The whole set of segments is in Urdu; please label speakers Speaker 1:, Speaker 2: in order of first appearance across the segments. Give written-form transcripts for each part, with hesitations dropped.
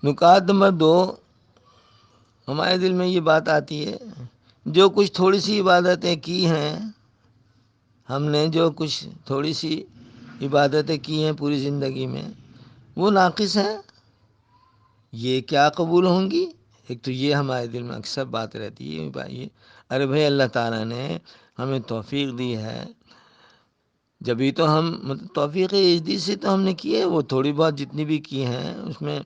Speaker 1: نکات نمبر 2، ہمارے دل میں یہ بات آتی ہے، جو کچھ تھوڑی سی عبادتیں کی ہیں، ہم نے جو کچھ تھوڑی سی عبادتیں کی ہیں پوری زندگی میں، وہ ناقص ہیں، یہ کیا قبول ہوں گی؟ ایک تو یہ ہمارے دل میں اکثر بات رہتی ہے یہ، ارے بھائی اللہ تعالیٰ نے ہمیں توفیق دی ہے، جبھی تو ہم توفیق دی سے تو ہم نے کی ہے، وہ تھوڑی بہت جتنی بھی کی ہیں اس میں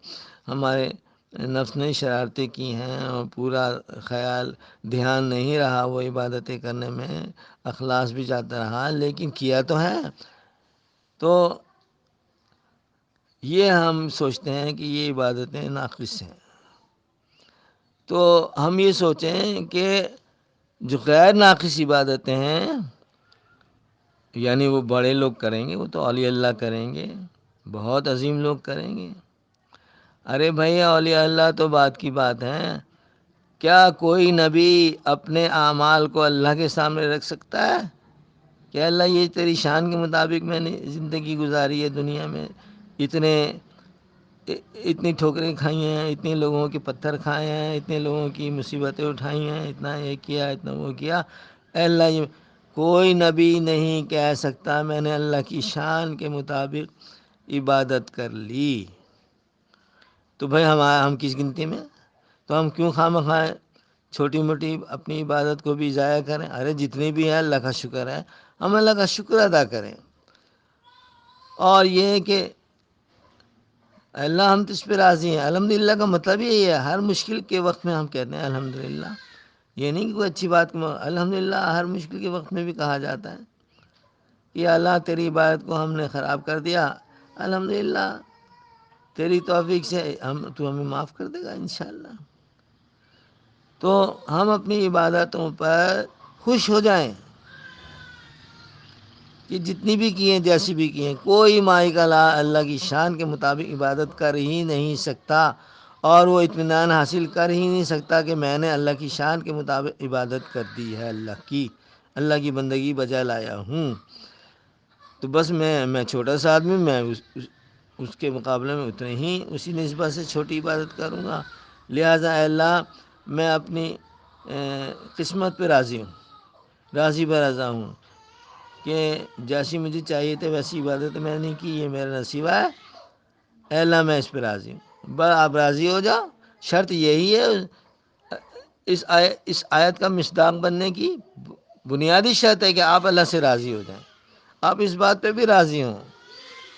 Speaker 1: ہمارے نفس نے شرارتیں کی ہیں اور پورا خیال دھیان نہیں رہا وہ عبادتیں کرنے میں، اخلاص بھی جاتا رہا، لیکن کیا تو ہے۔ تو یہ ہم سوچتے ہیں کہ یہ عبادتیں ناقص ہیں، تو ہم یہ سوچیں کہ جو غیر ناقص عبادتیں ہیں، یعنی وہ بڑے لوگ کریں گے، وہ تو اولیاء اللہ کریں گے، بہت عظیم لوگ کریں گے۔ ارے بھائی اولیاء اللہ تو بات کی بات ہے، کیا کوئی نبی اپنے اعمال کو اللہ کے سامنے رکھ سکتا ہے کہ اللہ یہ تیری شان کے مطابق میں نے زندگی گزاری ہے دنیا میں، اتنی ٹھوکریں کھائی ہیں، اتنے لوگوں کے پتھر کھائے ہیں، اتنے لوگوں کی مصیبتیں اٹھائی ہیں، اتنا یہ کیا اتنا وہ کیا، اے اللہ یہ کوئی نبی نہیں کہہ سکتا میں نے اللہ کی شان کے مطابق عبادت کر لی۔ تو بھائی ہم کس گنتی میں؟ تو ہم کیوں خواہ چھوٹی موٹی اپنی عبادت کو بھی ضائع کریں؟ ارے جتنی بھی ہے اللہ کا شکر ہے، ہم اللہ کا شکر ادا کریں، اور یہ ہے کہ اللہ ہم تو اس پہ راضی ہیں۔ الحمدللہ کا مطلب یہی ہے، ہر مشکل کے وقت میں ہم کہتے ہیں الحمدللہ، یہ نہیں کہ کوئی اچھی بات الحمدللہ ہر مشکل کے وقت میں بھی کہا جاتا ہے، یا اللہ تیری عبادت کو ہم نے خراب کر دیا، الحمدللہ تیری توفیق سے تو ہمیں معاف کر دے گا انشاءاللہ۔ تو ہم اپنی عبادتوں پر خوش ہو جائیں کہ جتنی بھی کی ہیں جیسی بھی کی ہیں، کوئی مائی کا اللہ کی شان کے مطابق عبادت کر ہی نہیں سکتا، اور وہ اطمینان حاصل کر ہی نہیں سکتا کہ میں نے اللہ کی شان کے مطابق عبادت کر دی ہے، اللہ کی بندگی بجا لایا ہوں۔ تو بس میں چھوٹا سا آدمی، میں اس کے مقابلے میں اسی نسبت سے چھوٹی عبادت کروں گا، لہٰذا اے اللہ میں اپنی قسمت پہ راضی برضا ہوں کہ جیسی مجھے چاہیے تھے ویسی عبادت میں نے نہیں کی، یہ میرا نصیب ہے، اے اللہ میں اس پہ راضی ہوں، بس آپ راضی ہو جاؤ۔ شرط یہی ہے، اس آیت کا مصداق بننے کی بنیادی شرط ہے کہ آپ اللہ سے راضی ہو جائیں، آپ اس بات پہ بھی راضی ہوں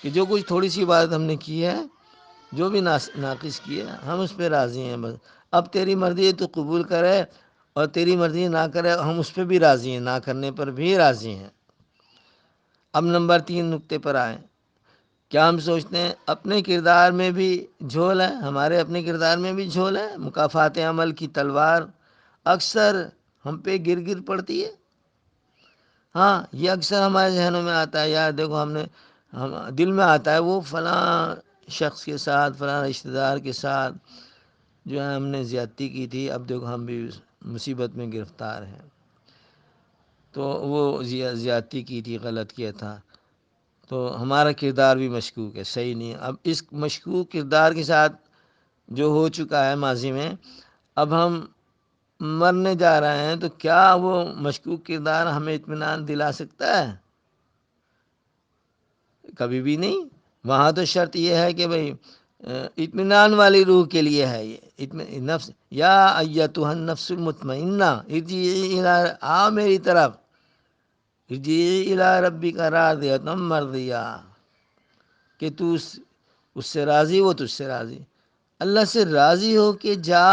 Speaker 1: کہ جو کچھ تھوڑی سی عبادت ہم نے کی ہے، جو بھی ناقص کی ہے، ہم اس پہ راضی ہیں، بس اب تیری مرضی ہے تو قبول کرے، اور تیری مرضی نہ کرے ہم اس پہ بھی راضی ہیں، نہ کرنے پر بھی راضی ہیں۔ اب نمبر 3 نقطے پر آئیں، کیا ہم سوچتے ہیں اپنے کردار میں بھی جھول ہے؟ ہمارے اپنے کردار میں بھی جھول ہے؟ مکافات عمل کی تلوار اکثر ہم پہ گر پڑتی ہے۔ ہاں یہ اکثر ہمارے ذہنوں میں آتا ہے، یار دیکھو دل میں آتا ہے وہ فلاں شخص کے ساتھ، فلاں رشتہ دار کے ساتھ جو ہے ہم نے زیادتی کی تھی، اب دیکھو ہم بھی مصیبت میں گرفتار ہیں، تو وہ زیادتی کی تھی، غلط کیا تھا، تو ہمارا کردار بھی مشکوک ہے، صحیح نہیں ہے۔ اب اس مشکوک کردار کے ساتھ جو ہو چکا ہے ماضی میں، اب ہم مرنے جا رہے ہیں، تو کیا وہ مشکوک کردار ہمیں اطمینان دلا سکتا ہے؟ کبھی بھی نہیں۔ وہاں تو شرط یہ ہے کہ بھئی اطمینان والی روح کے لیے ہے، یہ نفس یا ایتھا النفس المطمئنہ ارجعی آ میری طرف، ارجعی الی ربک راضیۃ مرضیہ، کہ تو اس سے راضی، وہ تجھ سے راضی، اللہ سے راضی ہو کے جا۔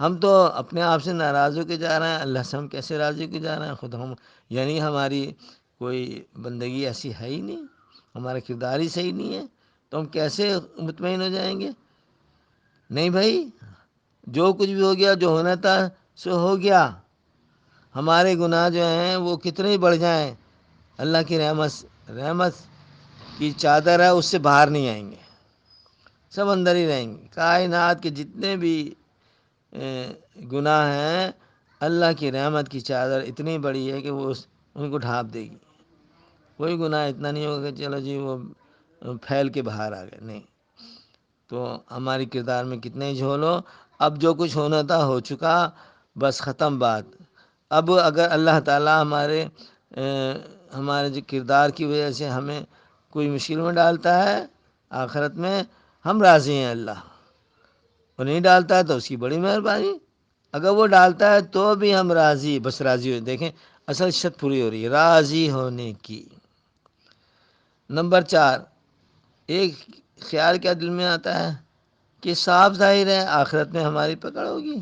Speaker 1: ہم تو اپنے آپ سے ناراض ہو کے جا رہے ہیں، اللہ سے ہم کیسے راضی ہو کے جا رہے ہیں؟ خود یعنی ہماری کوئی بندگی ایسی ہے ہی نہیں، ہمارا کردار ہی صحیح نہیں ہے، تو ہم کیسے مطمئن ہو جائیں گے؟ نہیں بھائی، جو کچھ بھی ہو گیا، جو ہونا تھا سو ہو گیا، ہمارے گناہ جو ہیں وہ کتنے ہی بڑھ جائیں، اللہ کی رحمت کی چادر ہے، اس سے باہر نہیں آئیں گے، سب اندر ہی رہیں گے۔ کائنات کے جتنے بھی گناہ ہیں، اللہ کی رحمت کی چادر اتنی بڑی ہے کہ وہ ان کو ڈھانپ دے گی، کوئی گناہ اتنا نہیں ہوگا کہ چلو جی وہ پھیل کے باہر آ گئے، نہیں۔ تو ہماری کردار میں کتنے جھول ہو، اب جو کچھ ہونا تھا ہو چکا، بس ختم بات۔ اب اگر اللہ تعالیٰ ہمارے جو کردار کی وجہ سے ہمیں کوئی مشکل میں ڈالتا ہے آخرت میں، ہم راضی ہیں اللہ، وہ نہیں ڈالتا ہے تو اس کی بڑی مہربانی، اگر وہ ڈالتا ہے تو بھی ہم راضی، بس راضی ہو۔ دیکھیں اصل شرط پوری ہو رہی ہے راضی ہونے کی۔ نمبر 4، ایک خیال کیا دل میں آتا ہے کہ صاف ظاہر ہے آخرت میں ہماری پکڑ ہوگی۔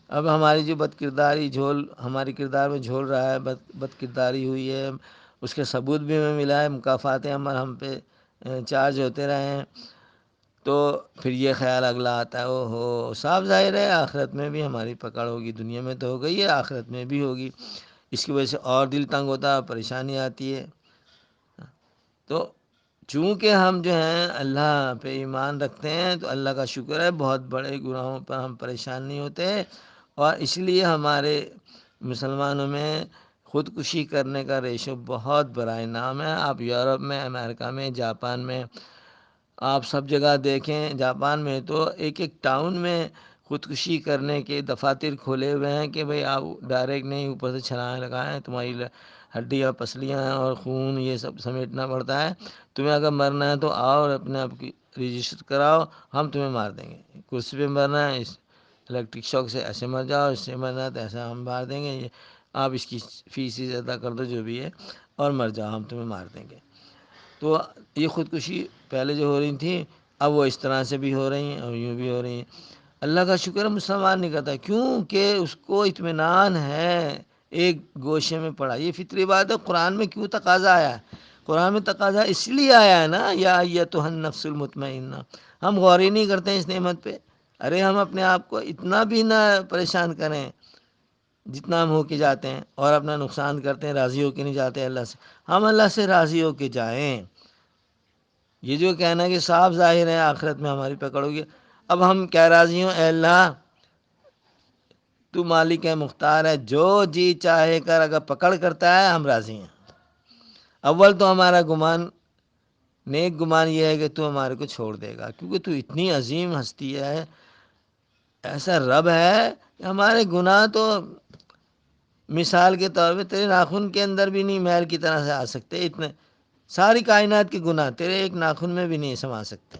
Speaker 1: اب ہماری جو بد کرداری ہماری کردار میں جھول رہا ہے، بد کرداری ہوئی ہے، اس کے ثبوت بھی ہمیں ملا ہے، مکافات عمل ہم پہ چارج ہوتے رہے ہیں، تو پھر یہ خیال اگلا آتا ہے او ہو صاف ظاہر ہے آخرت میں بھی ہماری پکڑ ہوگی، دنیا میں تو ہو گئی ہے آخرت میں بھی ہوگی۔ اس کی وجہ سے اور دل تنگ ہوتا ہے، پریشانی آتی ہے۔ تو چونکہ ہم جو ہیں اللہ پہ ایمان رکھتے ہیں تو اللہ کا شکر ہے بہت بڑے گناہوں پر ہم پریشان نہیں ہوتے، اور اس لیے ہمارے مسلمانوں میں خودکشی کرنے کا ریشو بہت بڑا نام ہے۔ آپ یورپ میں، امریکہ میں، جاپان میں، آپ سب جگہ دیکھیں، جاپان میں تو ایک ایک ٹاؤن میں خودکشی کرنے کے دفاتر کھولے ہوئے ہیں کہ بھئی آپ ڈائریکٹ نہیں، اوپر سے چھلانگ لگائیں، تمہاری ہڈیاں پسلیاں ہیں اور خون یہ سب سمیٹنا پڑتا ہے، تمہیں اگر مرنا ہے تو آؤ اور اپنے آپ کی رجسٹر کراؤ، ہم تمہیں مار دیں گے۔ کرسی پہ مرنا ہے، اس الیکٹرک شاک سے ایسے مر جاؤ، اس سے مرنا ہے تو ایسا ہم مار دیں گے، آپ اس کی فیس ادا کر دو جو بھی ہے اور مر جاؤ، ہم تمہیں مار دیں گے۔ تو یہ خودکشی پہلے جو ہو رہی تھی اب وہ اس طرح سے بھی ہو رہی ہیں اور یوں بھی ہو رہی ہیں۔ اللہ کا شکر ہے مسلمان نہیں کرتا، کیونکہ اس کو اطمینان ہے ایک گوشے میں پڑا۔ یہ فطری بات ہے۔ قرآن میں کیوں تقاضا آیا ہے؟ قرآن میں تقاضا اس لیے آیا ہے نا، یا ایتھا النفس المطمئنہ۔ ہم غور ہی نہیں کرتے ہیں اس نعمت پہ۔ ارے ہم اپنے آپ کو اتنا بھی نہ پریشان کریں جتنا ہم ہو کے جاتے ہیں، اور اپنا نقصان کرتے ہیں، راضی ہو کے نہیں جاتے اللہ سے۔ ہم اللہ سے راضی ہو کے جائیں۔ یہ جو کہنا ہے کہ صاف ظاہر ہے آخرت میں ہماری پکڑ ہوگی، اب ہم کیا راضی ہوں، اے اللہ تو مالک ہے، مختار ہے، جو جی چاہے کر، اگر پکڑ کرتا ہے ہم راضی ہیں۔ اول تو ہمارا گمان، نیک گمان یہ ہے کہ تو ہمارے کو چھوڑ دے گا، کیونکہ تو اتنی عظیم ہستی ہے، ایسا رب ہے کہ ہمارے گناہ تو مثال کے طور پہ تیرے ناخن کے اندر بھی نہیں محل کی طرح سے آ سکتے، اتنے ساری کائنات کے گناہ تیرے ایک ناخن میں بھی نہیں سما سکتے۔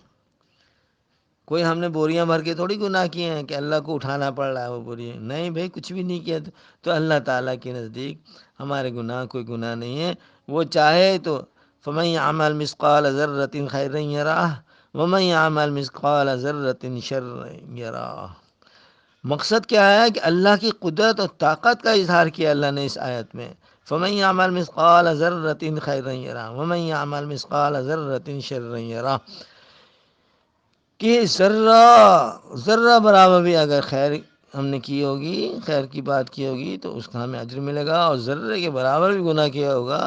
Speaker 1: کوئی ہم نے بوریاں بھر کے تھوڑی گناہ کیے ہیں کہ اللہ کو اٹھانا پڑ رہا ہے وہ بوری، نہیں بھائی، کچھ بھی نہیں کیا۔ تو اللہ تعالیٰ کے نزدیک ہمارے گناہ کوئی گناہ نہیں ہے۔ وہ چاہے تو فَمَن يَعْمَلْ مِثْقَالَ ذَرَّةٍ خَيْرًا يَرَهُ وَمَن يَعْمَلْ مِثْقَالَ ذَرَّةٍ شَرًّا يَرَهُ۔ مقصد کیا ہے کہ اللہ کی قدرت اور طاقت کا اظہار کیا اللہ نے اس آیت میں۔ فَمَن يَعْمَلْ مِثْقَالَ ذَرَّةٍ خَيْرًا يَرَهُ وَمَن يَعْمَلْ مِثْقَالَ ذَرَّةٍ شَرًّا يَرَهُ، کہ ذرہ برابر بھی اگر خیر ہم نے کی ہوگی، خیر کی بات کی ہوگی تو اس کا ہمیں اجر ملے گا، اور ذرے کے برابر بھی گناہ کیا ہوگا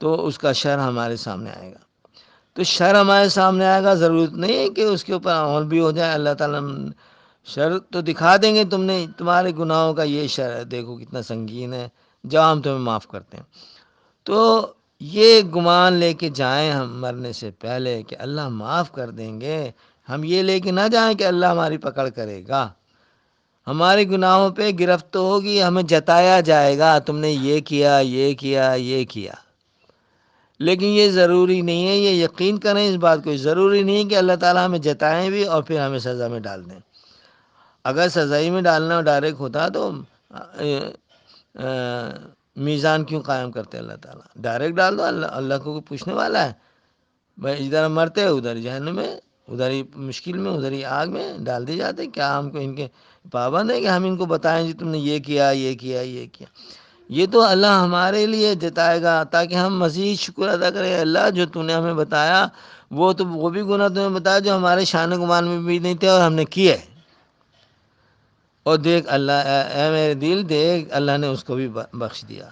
Speaker 1: تو اس کا شر ہمارے سامنے آئے گا۔ تو شر ہمارے سامنے آئے گا، ضرورت نہیں ہے کہ اس کے اوپر عمل بھی ہو جائے۔ اللہ تعالیٰ شر تو دکھا دیں گے، تم نے تمہارے گناہوں کا یہ شر ہے، دیکھو کتنا سنگین ہے، جاؤ ہم تمہیں معاف کرتے ہیں۔ تو یہ گمان لے کے جائیں ہم مرنے سے پہلے کہ اللہ معاف کر دیں گے، ہم یہ لے کے نہ جائیں کہ اللہ ہماری پکڑ کرے گا۔ ہمارے گناہوں پہ گرفت تو ہوگی، ہمیں جتایا جائے گا تم نے یہ کیا، یہ کیا، یہ کیا، لیکن یہ ضروری نہیں ہے، یہ یقین کریں اس بات کو، ضروری نہیں کہ اللہ تعالیٰ ہمیں جتائیں بھی اور پھر ہمیں سزا میں ڈال دیں۔ اگر سزائی میں ڈالنا ڈائریکٹ ہوتا تو میزان کیوں قائم کرتے اللہ تعالیٰ؟ ڈائریکٹ ڈال دو، اللہ کو کوئی پوچھنے والا ہے؟ بھائی ادھر مرتے ادھر جہنم میں، ادھر ہی مشکل میں، ادھر ہی آگ میں ڈال دی جاتے۔ کیا ہم کو ان کے پابند ہے کہ ہم ان کو بتائیں جی تم نے یہ کیا، یہ کیا، یہ کیا؟ یہ تو اللہ ہمارے لیے جتائے گا تاکہ ہم مزید شکر ادا کریں، اللہ جو تو نے ہمیں بتایا وہ بھی گناہ تمہیں بتایا جو ہمارے شان گمان میں بھی نہیں تھے اور ہم نے کیے، اور دیکھ اللہ، اے میرے دل دیکھ، اللہ نے اس کو بھی بخش دیا۔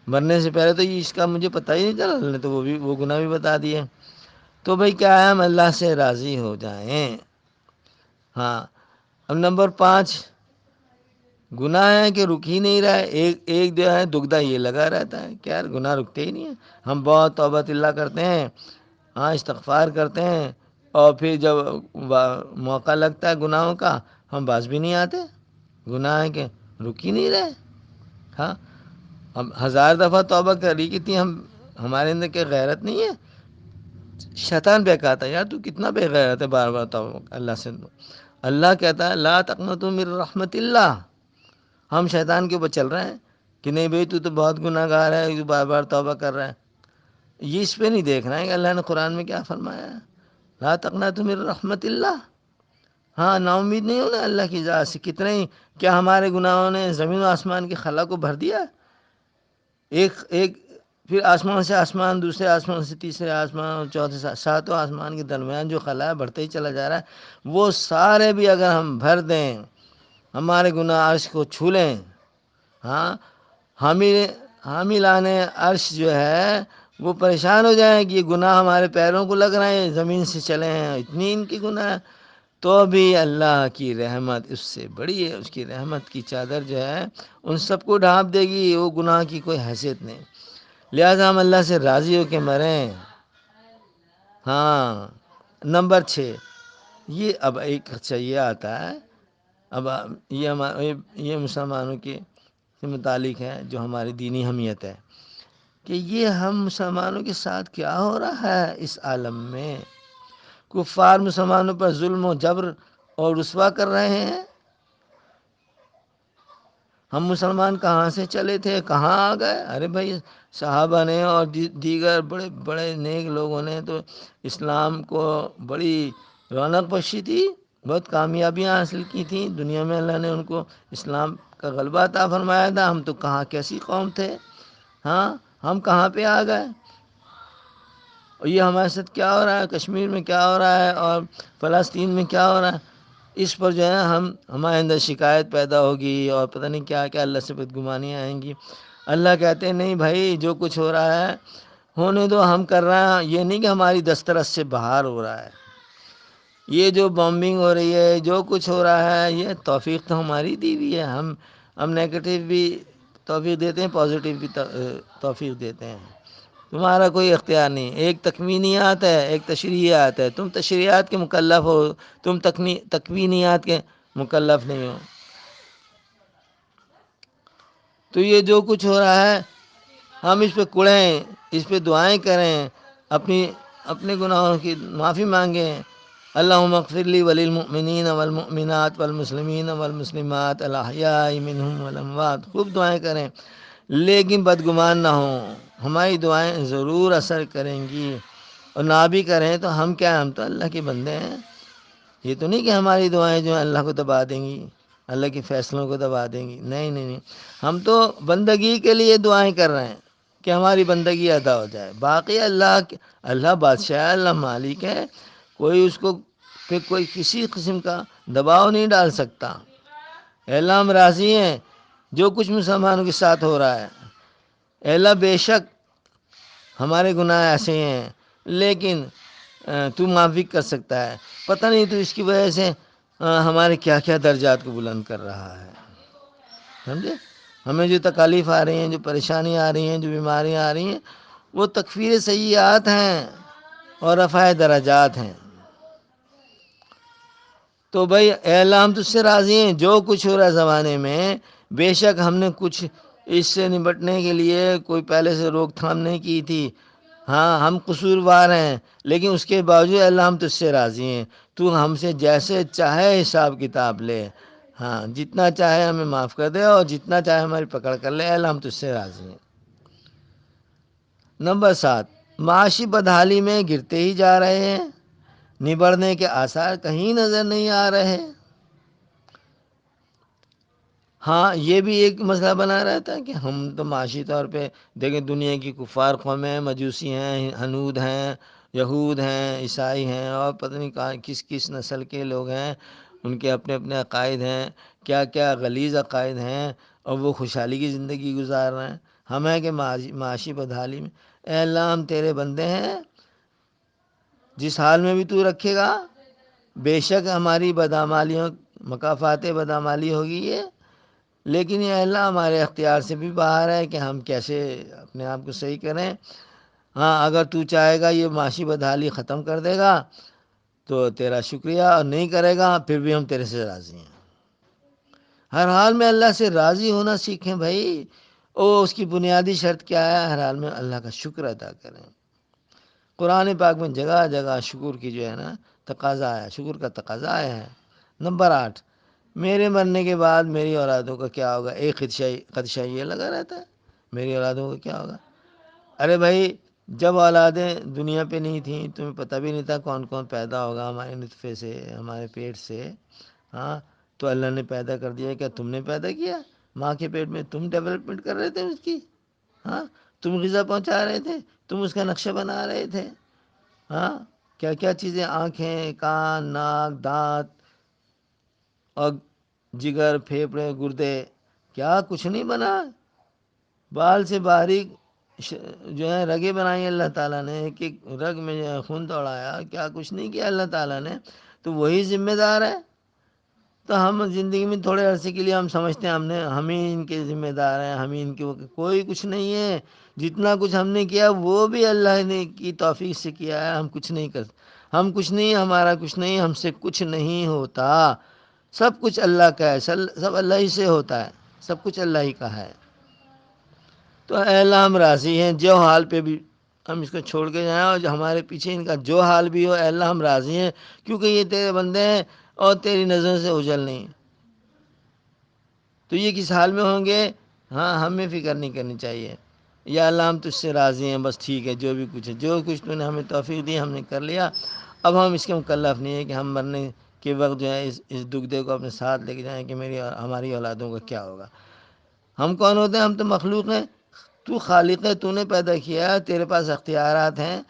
Speaker 1: مرنے سے پہلے تو اس کا مجھے پتہ ہی نہیں چلا، اللہ نے تو وہ گناہ بھی بتا دیے۔ تو بھائی کیا ہے، ہم اللہ سے راضی ہو جائیں۔ ہاں، اب نمبر 5، گناہ ہے کہ رک ہی نہیں رہا ہے، ایک جو ہے دگدہ یہ لگا رہتا ہے کہ یار گناہ رکتے ہی نہیں ہیں۔ ہم بہت توبہ اللہ کرتے ہیں، ہاں استغفار کرتے ہیں، اور پھر جب موقع لگتا ہے گناہوں کا ہم باز بھی نہیں آتے، گناہ ہے کہ رک ہی نہیں رہے۔ ہاں، ہم 1000 دفعہ توبہ کر لی کتنی ہمارے اندر کیا غیرت نہیں ہے؟ شیطان بہکاتا ہے، یار تو کتنا بے غیرت ہے، بار بار توبہ اللہ سے۔ اللہ کہتا ہے لا تقنطوا من رحمت اللہ۔ ہم شیطان کے اوپر چل رہے ہیں کہ نہیں بھئی تو بہت گناہ گار ہے، تو بار بار توبہ کر رہا ہے۔ یہ اس پہ نہیں دیکھ رہے ہیں کہ اللہ نے قرآن میں کیا فرمایا ہے، لا تقنطوا من رحمت اللہ۔ ہاں، نا امید نہیں ہونا اللہ کی ذات سے۔ کتنے ہی کیا ہمارے گناہوں نے زمین و آسمان کی خلا کو بھر دیا؟ ایک پھر آسمان سے آسمان، دوسرے آسمان سے تیسرے آسمان، چوتھے ساتوں آسمان کے درمیان جو خلا ہے بڑھتے ہی چلا جا رہا ہے، وہ سارے بھی اگر ہم بھر دیں، ہمارے گناہ عرش کو چھو لیں، ہاں، حاملان عرش جو ہے وہ پریشان ہو جائیں کہ یہ گناہ ہمارے پیروں کو لگ رہے ہیں، زمین سے چلے ہیں، اتنی ان کی گناہ ہے، تو بھی اللہ کی رحمت اس سے بڑی ہے۔ اس کی رحمت کی چادر جو ہے ان سب کو ڈھانپ دے گی، وہ گناہ کی کوئی حیثیت نہیں۔ لہذا ہم اللہ سے راضی ہو کے مریں۔ ہاں، نمبر 6، یہ اب ایک اچھا یہ آتا ہے، اب یہ مسلمانوں کے متعلق ہے جو ہماری دینی اہمیت ہے، کہ یہ ہم مسلمانوں کے ساتھ کیا ہو رہا ہے اس عالم میں۔ کفار مسلمانوں پر ظلم و جبر اور رسوا کر رہے ہیں۔ ہم مسلمان کہاں سے چلے تھے، کہاں آ گئے؟ ارے بھائی، صحابہ نے اور دیگر بڑے بڑے نیک لوگوں نے تو اسلام کو بڑی رونق بخشی تھی، بہت کامیابیاں حاصل کی تھیں دنیا میں، اللہ نے ان کو اسلام کا غلبہ عطا فرمایا تھا۔ ہم تو کہاں کیسی قوم تھے، ہاں، ہم کہاں پہ آ گئے؟ اور یہ ہمارے ساتھ کیا ہو رہا ہے، کشمیر میں کیا ہو رہا ہے اور فلسطین میں کیا ہو رہا ہے، اس پر جو ہے ہمارے اندر شکایت پیدا ہوگی اور پتہ نہیں کیا کیا اللہ سے بدگمانیاں آئیں گی۔ اللہ کہتے ہیں نہیں بھائی، جو کچھ ہو رہا ہے ہونے دو، ہم کر رہے ہیں، یہ نہیں کہ ہماری دسترس سے باہر ہو رہا ہے۔ یہ جو بامبنگ ہو رہی ہے، جو کچھ ہو رہا ہے، یہ توفیق تو ہماری دی ہوئی ہے۔ ہم نیگیٹو بھی توفیق دیتے ہیں، پازیٹیو بھی توفیق دیتے ہیں، تمہارا کوئی اختیار نہیں۔ ایک تکوینیات ہے، ایک تشریعات ہے، تم تشریعات کے مکلف ہو، تم تکوینیات کے مکلف نہیں ہو۔ تو یہ جو کچھ ہو رہا ہے ہم اس پہ کڑیں، اس پہ دعائیں کریں، اپنے گناہوں کی معافی مانگیں۔ اللہم اغفر لی وللمؤمنین والمؤمنات والمسلمین والمسلمات الاحیاء منہم والاموات، خوب دعائیں کریں، لیکن بدگمان نہ ہوں۔ ہماری دعائیں ضرور اثر کریں گی، اور نہ بھی کریں تو ہم کیا، ہم تو اللہ کے بندے ہیں۔ یہ تو نہیں کہ ہماری دعائیں جو ہیں اللہ کو دبا دیں گی، اللہ کے فیصلوں کو دبا دیں گی، نہیں نہیں نہیں، ہم تو بندگی کے لیے دعائیں کر رہے ہیں کہ ہماری بندگی ادا ہو جائے۔ باقی اللہ بادشاہ ہے، اللہ مالک ہے، کوئی اس کو پھر کوئی کسی قسم کا دباؤ نہیں ڈال سکتا۔ اے اللہ ہم راضی ہیں جو کچھ مسلمانوں کے ساتھ ہو رہا ہے، اے اللہ بے شک ہمارے گناہ ایسے ہیں، لیکن تو معافی کر سکتا ہے، پتہ نہیں تو اس کی وجہ سے ہمارے کیا کیا درجات کو بلند کر رہا ہے، سمجھے؟ ہمیں جو تکالیف آ رہی ہیں، جو پریشانی آ رہی ہیں، جو بیماریاں آ رہی ہیں، وہ تکفیر سیئات ہیں اور رفع درجات ہیں۔ تو بھائی اے اللہ ہم تجھ سے راضی ہیں، جو کچھ ہو رہا ہے زمانے میں، بے شک ہم نے کچھ اس سے نمٹنے کے لیے کوئی پہلے سے روک تھام نہیں کی تھی، ہاں ہم قصوروار ہیں، لیکن اس کے باوجود اللہ ہم تجھ سے راضی ہیں، تو ہم سے جیسے چاہے حساب کتاب لے، ہاں جتنا چاہے ہمیں معاف کر دے، اور جتنا چاہے ہماری پکڑ کر لے، اللہ ہم تجھ سے راضی ہیں۔ نمبر 7، معاشی بدحالی میں گرتے ہی جا رہے ہیں، نبڑنے کے آثار کہیں نظر نہیں آ رہے۔ ہاں، یہ بھی ایک مسئلہ بنا رہتا ہے کہ ہم تو معاشی طور پہ دیکھیں، دنیا کی کفار قومیں ہیں، مجوسی ہیں، ہنود ہیں، یہود ہیں، عیسائی ہیں، اور پتہ نہیں کس کس نسل کے لوگ ہیں، ان کے اپنے اپنے عقائد ہیں، کیا کیا غلیظ عقائد ہیں، اور وہ خوشحالی کی زندگی گزار رہے ہیں۔ ہم ہیں کہ معاشی بدحالی میں، اے اللہ ہم تیرے بندے ہیں، جس حال میں بھی تو رکھے گا، بے شک ہماری بدعمالیوں مکافات بدعمالی ہوگی یہ، لیکن یہ اللہ ہمارے اختیار سے بھی باہر ہے کہ ہم کیسے اپنے آپ کو صحیح کریں۔ ہاں، اگر تو چاہے گا یہ معاشی بدحالی ختم کر دے گا، تو تیرا شکریہ، اور نہیں کرے گا پھر بھی ہم تیرے سے راضی ہیں۔ ہر حال میں اللہ سے راضی ہونا سیکھیں بھائی، اور اس کی بنیادی شرط کیا ہے؟ ہر حال میں اللہ کا شکر ادا کریں۔ قرآن پاک میں جگہ جگہ شکر کی جو ہے نا تقاضا ہے، شکر کا تقاضا آیا ہے۔ نمبر 8، میرے مرنے کے بعد میری اولادوں کا کیا ہوگا؟ ایک خدشہ یہ لگا رہتا ہے، میری اولادوں کا کیا ہوگا؟ ارے بھائی، جب اولادیں دنیا پہ نہیں تھیں تمہیں پتہ بھی نہیں تھا کون کون پیدا ہوگا ہمارے نطفے سے، ہمارے پیٹ سے، ہاں تو اللہ نے پیدا کر دیا۔ کیا تم نے پیدا کیا؟ ماں کے پیٹ میں تم ڈیولپمنٹ کر رہے تھے اس کی، ہاں تم غذا پہنچا رہے تھے، تم اس کا نقشہ بنا رہے تھے، ہاں کیا کیا چیزیں، آنکھیں، کان، ناک، دانت اور جگر، پھیپھڑے، گردے، کیا کچھ نہیں بنا؟ بال سے باریک جو ہے رگیں بنائی اللہ تعالیٰ نے، ایک ایک رگ میں جو ہے خون دوڑایا، کیا کچھ نہیں کیا اللہ تعالیٰ نے؟ تو وہی ذمہ دار ہے۔ تو ہم زندگی میں تھوڑے عرصے کے لیے ہم سمجھتے ہیں ہم ہی ان کے ذمہ دار ہیں، ہم ہی ان کے، کوئی کچھ نہیں ہے۔ جتنا کچھ ہم نے کیا وہ بھی اللہ نے کی توفیق سے کیا ہے، ہم کچھ نہیں ہم کچھ نہیں، ہمارا کچھ نہیں، ہم سے کچھ نہیں ہوتا، سب کچھ اللہ کا ہے، سب اللہ ہی سے ہوتا ہے، سب کچھ اللہ ہی کا ہے۔ تو اے اللہ ہم راضی ہیں، جو حال پہ بھی ہم اس کو چھوڑ کے جائیں، اور جو ہمارے پیچھے ان کا جو حال بھی ہو، اے اللہ ہم راضی ہیں، کیونکہ یہ تیرے بندے ہیں اور تیری نظروں سے اوجھل نہیں۔ تو یہ کس حال میں ہوں گے؟ ہاں ہمیں فکر نہیں کرنی چاہیے، یا اللہ ہم تجھ سے راضی ہیں، بس ٹھیک ہے، جو بھی کچھ ہے، جو کچھ تو نے ہمیں توفیق دی ہم نے کر لیا، اب ہم اس کے مکلف نہیں ہے کہ ہم مرنے کے وقت جو ہے اس دکھ دے کو اپنے ساتھ لے کے جائیں کہ ہماری اولادوں کا کیا ہوگا۔ ہم کون ہوتے ہیں؟ ہم تو مخلوق ہیں، تو خالق ہے، تو نے پیدا کیا ہے، تیرے پاس اختیارات ہیں،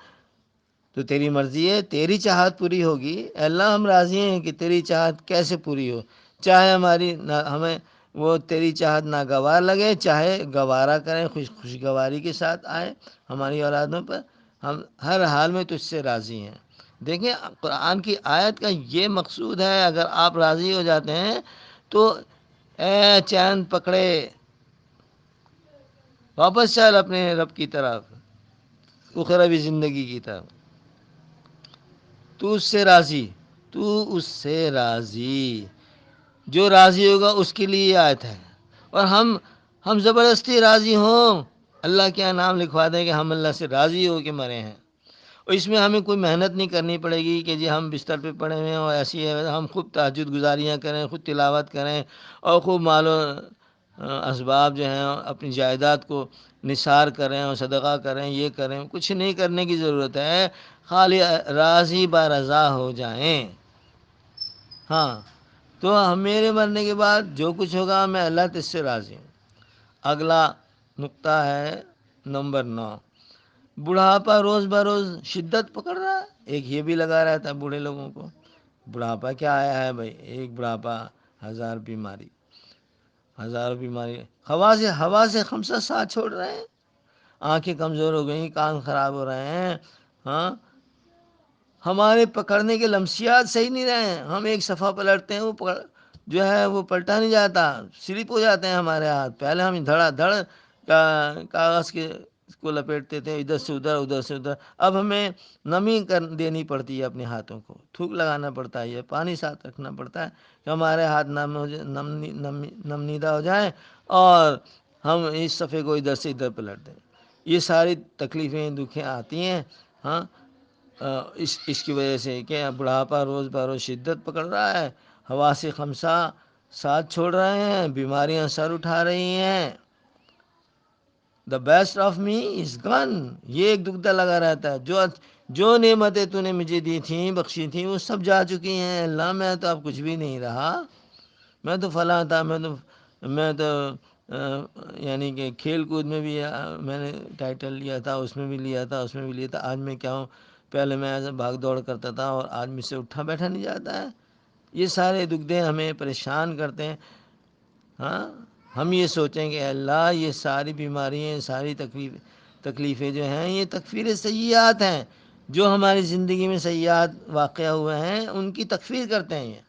Speaker 1: تو تیری مرضی ہے، تیری چاہت پوری ہوگی۔ اے اللہ ہم راضی ہیں کہ تیری چاہت کیسے پوری ہو، چاہے ہمیں وہ تیری چاہت ناگوار لگے، چاہے گوارا کریں، خوشگواری کے ساتھ آئے ہماری اولادوں پر، ہم ہر حال میں تجھ سے راضی ہیں۔ دیکھیں قرآن کی آیت کا یہ مقصود ہے، اگر آپ راضی ہو جاتے ہیں تو اے چین پکڑے، واپس چل اپنے رب کی طرف، اخروی زندگی کی طرف۔ تو اس سے راضی، تو اس سے راضی، جو راضی ہوگا اس کے لیے یہ آیت ہے۔ اور ہم زبردستی راضی ہوں، اللہ کے نام لکھوا دیں کہ ہم اللہ سے راضی ہو کے مرے ہیں، اور اس میں ہمیں کوئی محنت نہیں کرنی پڑے گی کہ جی ہم بستر پہ پڑے ہوئے ہیں اور ایسی ہے، ہم خوب تہجد گزاریاں کریں، خود تلاوت کریں، اور خوب مال و اسباب جو ہیں اپنی جائیداد کو نثار کریں اور صدقہ کریں، یہ کریں، کچھ نہیں کرنے کی ضرورت ہے، خالی راضی با رضا ہو جائیں۔ ہاں تو میرے مرنے کے بعد جو کچھ ہوگا میں اللہ تجھ سے راضی ہوں۔ اگلا نقطہ ہے نمبر 9، بڑھاپا روز بروز شدت پکڑ رہا ہے۔ ایک یہ بھی لگا رہتا ہے بوڑھے لوگوں کو، بڑھاپا کیا آیا ہے بھائی، ایک بڑھاپا ہزار بیماری، ہزاروں بیماری، ہوا سے خمسہ ساتھ چھوڑ رہے ہیں، آنکھیں کمزور ہو گئیں، کان خراب ہو رہے ہیں، ہاں ہمارے پکڑنے کے لمسیات صحیح نہیں رہے ہیں، ہم ایک صفحہ پلٹتے ہیں، وہ جو ہے وہ پلٹا نہیں جاتا، سلپ ہو جاتے ہیں ہمارے ہاتھ۔ پہلے ہم دھڑا دھڑ کاغذ کے کو لپیٹتے تھے، ادھر سے ادھر، ادھر سے ادھر، اب ہمیں نمی دینی پڑتی ہے اپنے ہاتھوں کو، تھوک لگانا پڑتا ہے، پانی ساتھ رکھنا پڑتا ہے کہ ہمارے ہاتھ نمنیدہ ہو جائیں اور ہم اس صفحے کو ادھر سے ادھر پلٹ دیں۔ یہ ساری تکلیفیں دکھیں آتی ہیں، ہاں اس کی وجہ سے کہ بڑھاپا روز بروز شدت پکڑ رہا ہے، حواس خمسہ ساتھ چھوڑ رہے ہیں، بیماریاں سر اٹھا رہی ہیں، دا بیسٹ آف می از گن، یہ ایک دکھتا لگا رہتا ہے، جو نعمتیں تو نے مجھے دی تھیں، بخشی تھیں، وہ سب جا چکی ہیں اللہ، میں تو اب کچھ بھی نہیں رہا، میں تو فلاں تھا، میں تو یعنی کہ کھیل کود میں بھی میں نے ٹائٹل لیا تھا، اس میں بھی لیا تھا، اس میں بھی لیا تھا، آج میں کیا ہوں؟ پہلے میں ایسے بھاگ دوڑ کرتا تھا اور آج مجھ سے اٹھا بیٹھا نہیں جاتا ہے۔ یہ سارے دکھدے ہمیں پریشان کرتے ہیں، ہاں ہم یہ سوچیں کہ اللہ یہ ساری بیماریاں، ساری تکلیفیں جو ہیں یہ تکفیر سیئات ہیں، جو ہماری زندگی میں سیئات واقع ہوئے ہیں ان کی تکفیر کرتے ہیں۔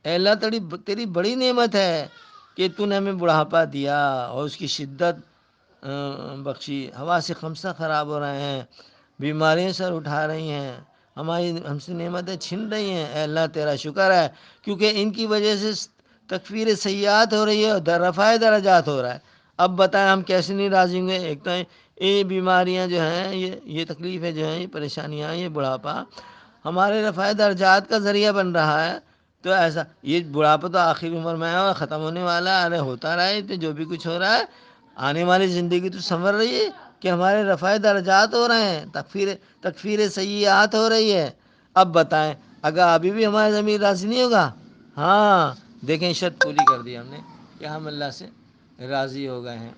Speaker 1: اے اللہ تیری بڑی نعمت ہے کہ تو نے ہمیں بڑھاپا دیا اور اس کی شدت بخشی، ہوا سے خمسہ خراب ہو رہے ہیں، بیماریاں سر اٹھا رہی ہیں، ہماری ہم سے نعمتیں چھن رہی ہیں، اے اللہ تیرا شکر ہے، کیونکہ ان کی وجہ سے تکفیر سیئات ہو رہی ہے اور رفع درجات ہو رہا ہے۔ اب بتائیں ہم کیسے نہیں راضی ہوں گے؟ ایک تو یہ بیماریاں جو ہیں، یہ تکلیفیں جو ہیں، یہ پریشانیاں، یہ بڑھاپا ہمارے رفع درجات کا ذریعہ بن رہا ہے۔ تو ایسا یہ بڑھاپا تو آخری عمر میں ہے اور ختم ہونے والا ہے، ارے ہوتا رہا ہے، تو جو بھی کچھ ہو رہا ہے آنے والی زندگی تو سنور رہی ہے کہ ہمارے رفع درجات ہو رہے ہیں، تکفیر سیئات ہو رہی ہے۔ اب بتائیں اگر ابھی بھی ہمارا ضمیر راضی نہیں ہوگا؟ ہاں دیکھیں شرط پوری کر دی ہم نے کہ ہم اللہ سے راضی ہو گئے ہیں۔